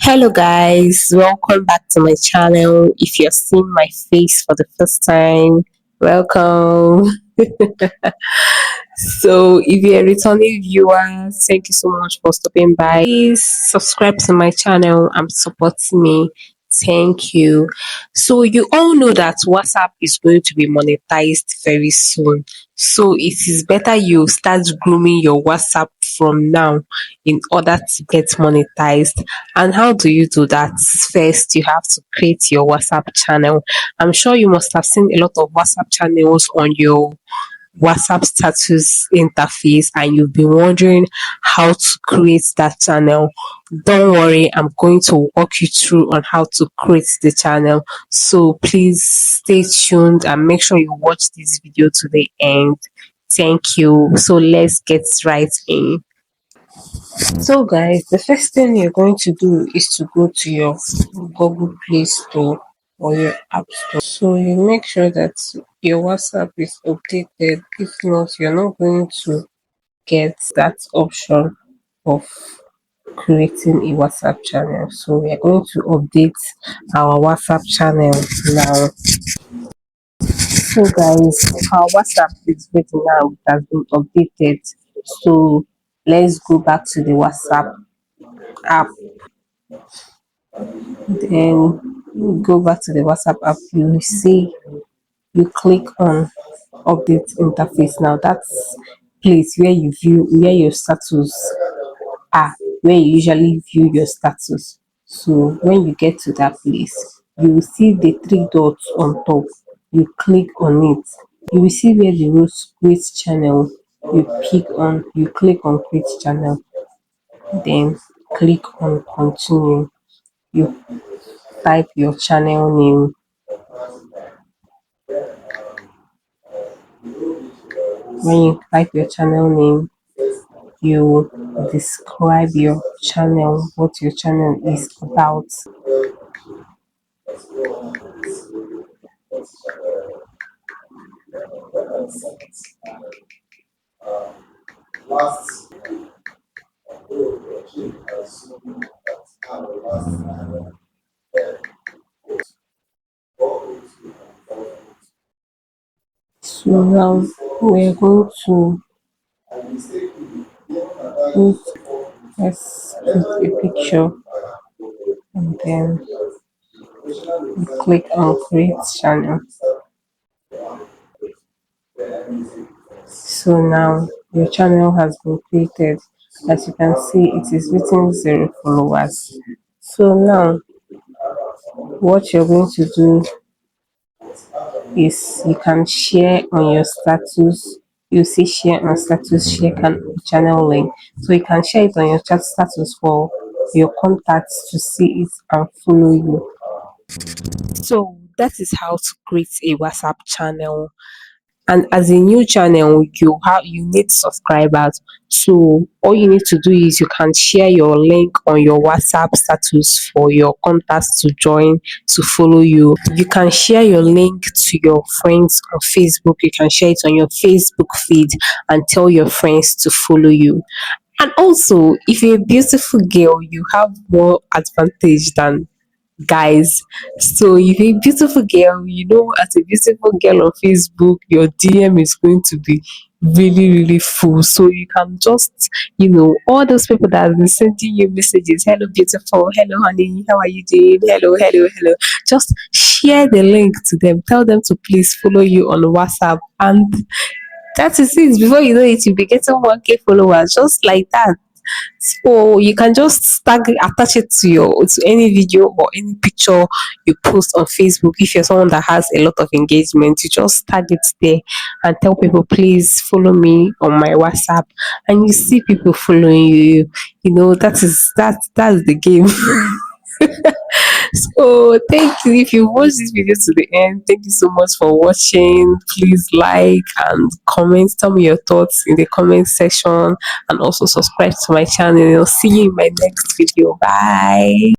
Hello guys, welcome back to my channel. If you're seeing my face for the first time, welcome. So if you're a returning viewer, thank you so much for stopping by. Please subscribe to my channel and support me. Thank you. So you all know that WhatsApp is going to be monetized very soon. So it is better you start grooming your WhatsApp from now in order to get monetized. And how do you do that? First, you have to create your WhatsApp channel. I'm sure you must have seen a lot of WhatsApp channels on your WhatsApp status interface and you've been wondering how to create that channel. Don't worry, I'm going to walk you through on how to create the channel. So please stay tuned and make sure you watch this video to the end. Thank you. So let's get right in. So guys, the first thing you're going to do is to go to your Google Play Store or your App Store. So you make sure that your WhatsApp is updated. If not, you're not going to get that option of creating a WhatsApp channel. So we are going to update our WhatsApp channel now. So guys, our WhatsApp is ready now. It has been updated. So let's go back to the WhatsApp app. Then you go back to the WhatsApp app, you see, you click on update interface. Now that's place where you view where your status are, where you usually view your status. So when you get to that place, you will see the three dots on top. You click on it. You will see where the road create channel. You click on create channel, then click on continue. You type your channel name. When you type your channel name, you describe your channel, what your channel is about. So now we're going to put, let's put a picture and then click on create channel. So now your channel has been created. As you can see, it is written 0 followers. So now what you're going to do is you can share on your status. You see share on status, share channel link. So you can share it on your chat status for your contacts to see it and follow you. So that is how to create a WhatsApp channel. And as a new channel, you need subscribers. So all you need to do is you can share your link on your WhatsApp status for your contacts to join to follow you. You can share your link to your friends on Facebook. You can share it on your Facebook feed and tell your friends to follow you. And also, if you're a beautiful girl, you have more advantage than guys. So if you're a beautiful girl, as a beautiful girl on Facebook, your DM is going to be really, really full. So you can just, all those people that have been sending you messages, hello beautiful, hello honey, how are you doing? Hello, hello, hello. Just share the link to them. Tell them to please follow you on WhatsApp, and that is it. Before you know it, you'll be getting 1K followers just like that. So you can just attach it to any video or any picture you post on Facebook. If you're someone that has a lot of engagement, you just tag it there and tell people please follow me on my WhatsApp, and you see people following you. That's the game. So thank you. If you watched this video to the end, thank you so much for watching. Please like and comment. Tell me your thoughts in the comment section, and also subscribe to my channel. I'll see you in my next video. Bye.